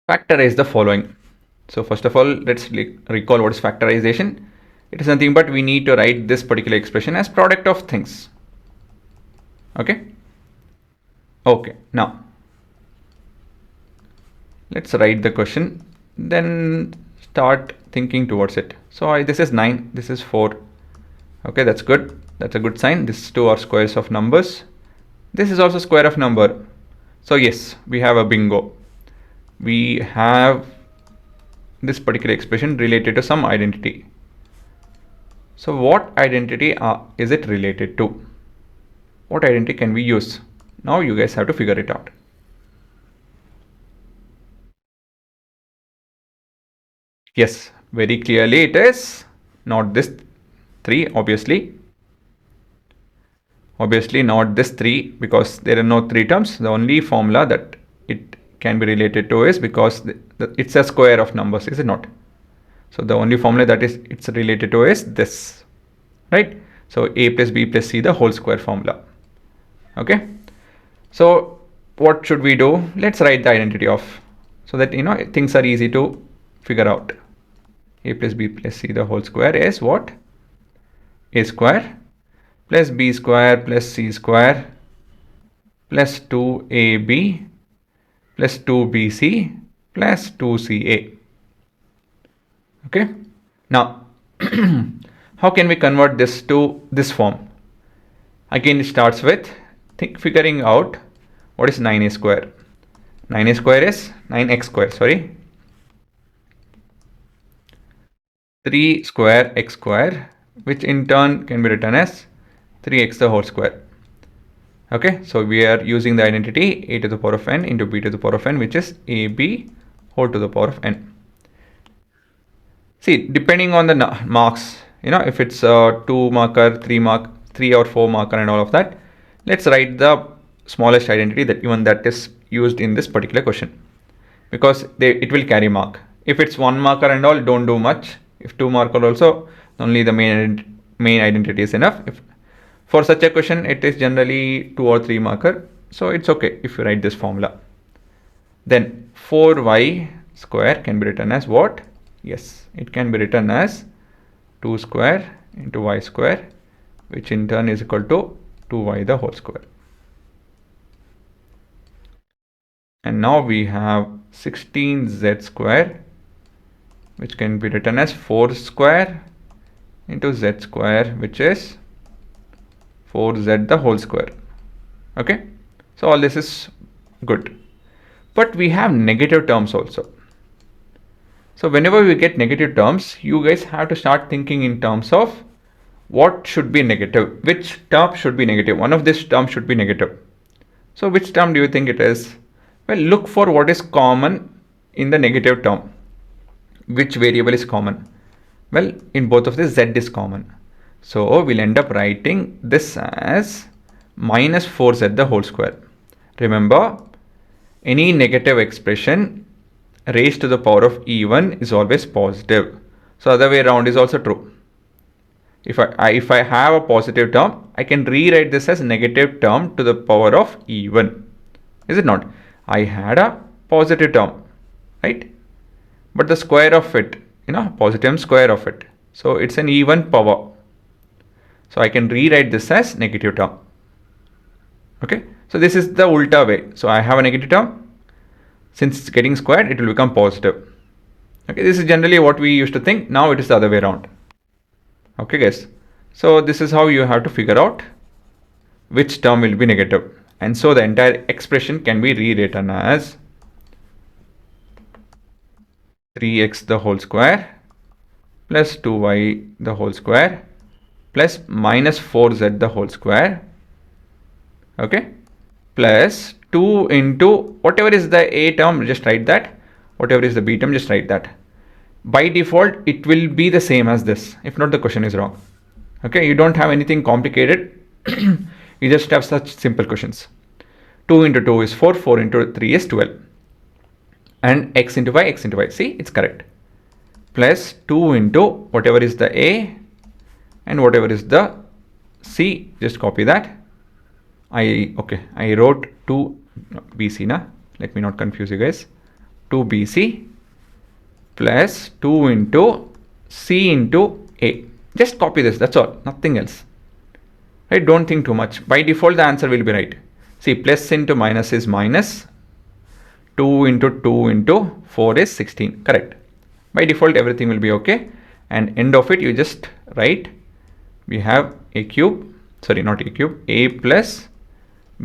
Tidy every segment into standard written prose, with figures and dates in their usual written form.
Factorize the following. So first of all, let's recall what is factorization. It is nothing but we need to write this particular expression as product of things. Okay. Okay. Now let's write the question, then start thinking towards it. So this is 9, this is 4. Okay, that's good. That's a good sign. These two are squares of numbers. This is also square of number. So yes, we have a bingo. We have this particular expression related to some identity. So what identity is it related to? What identity can we use? Now you guys have to figure it out. Yes, very clearly it is not this 3, obviously not this 3, because there are no 3 terms. The only formula that it can be related to is because it's a square of numbers, is it not? So the only formula that is it's related to is this, right? So a plus b plus c the whole square formula. Okay, so what should we do? Let's write the identity of, so that things are easy to figure out. A plus b plus c the whole square is what? A square plus b square plus c square plus 2ab plus 2bc plus 2ca. Okay, now how can we convert this to this form? Again, it starts with figuring out what is 9a square. 9a square is 9x square, sorry, 3 square x square, which in turn can be written as 3x the whole square. Okay, so we are using the identity a to the power of n into b to the power of n, which is ab whole to the power of n. See, depending on the marks, if it's 2 marker, 3 or 4 marker and all of that, let's write the smallest identity that is used in this particular question, because it will carry mark. If it's 1 marker and all, don't do much. If 2 marker also, only the main identity is enough. If for such a question, it is generally 2 or 3 marker, so it's okay if you write this formula. Then 4y square can be written as what? Yes, it can be written as 2 square into y square, which in turn is equal to 2y the whole square. And now we have 16z square, which can be written as 4 square into z square, which is 4z the whole square. Okay, so all this is good, but we have negative terms also. So whenever we get negative terms, you guys have to start thinking in terms of what should be negative, which term should be negative. One of this term should be negative. So which term do you think it is? Well, look for what is common in the negative term. Which variable is common? Well, in both of this, z is common. So we'll end up writing this as minus 4z the whole square. Remember, any negative expression raised to the power of even is always positive. So other way around is also true. If I have a positive term, I can rewrite this as negative term to the power of even. Is it not? I had a positive term, right? But the square of it, positive square of it. So it's an even power. So I can rewrite this as negative term. Okay. So this is the ulta way. So I have a negative term. Since it's getting squared, it will become positive. Okay. This is generally what we used to think. Now it is the other way around. Okay, guys. So this is how you have to figure out which term will be negative. And so the entire expression can be rewritten as 3x the whole square plus 2y the whole square plus minus 4z the whole square, okay, plus 2 into whatever is the a term, just write that. Whatever is the b term, just write that. By default, it will be the same as this. If not, the question is wrong. Okay, you don't have anything complicated. You just have such simple questions. 2 into 2 is 4, 4 into 3 is 12. And x into y, see, it's correct. Plus 2 into whatever is the a and whatever is the c, just copy that. I wrote 2 bc na, let me not confuse you guys. 2bc plus 2 into c into a. Just copy this, that's all, nothing else. Right? Don't think too much. By default, the answer will be right. See, plus into minus is minus. 2 into 2 into 4 is 16. Correct. By default, everything will be okay. And end of it, you just write, we have a cube, sorry, not a cube, a plus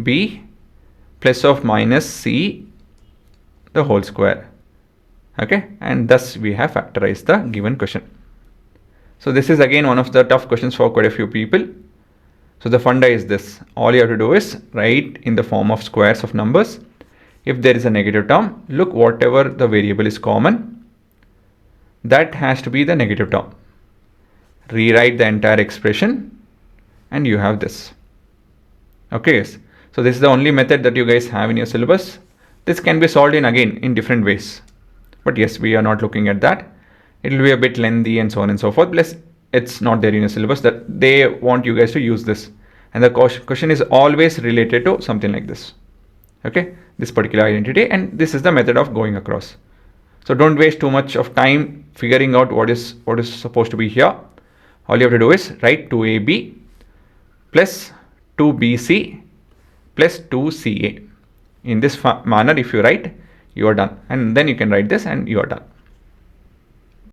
b plus of minus c the whole square. Okay. And thus we have factorized the given question. So this is again one of the tough questions for quite a few people. So the funda is this. All you have to do is write in the form of squares of numbers. If there is a negative term, look whatever the variable is common, that has to be the negative term. Rewrite the entire expression and you have this. Okay, yes. So this is the only method that you guys have in your syllabus. This can be solved in different ways. But yes, we are not looking at that. It will be a bit lengthy and so on and so forth. Plus, it's not there in your syllabus that they want you guys to use this. And the question is always related to something like this. Okay, this particular identity, and this is the method of going across. So don't waste too much of time figuring out what is supposed to be here. All you have to do is write 2ab plus 2bc plus 2ca. In this manner, if you write, you are done. And then you can write this and you are done.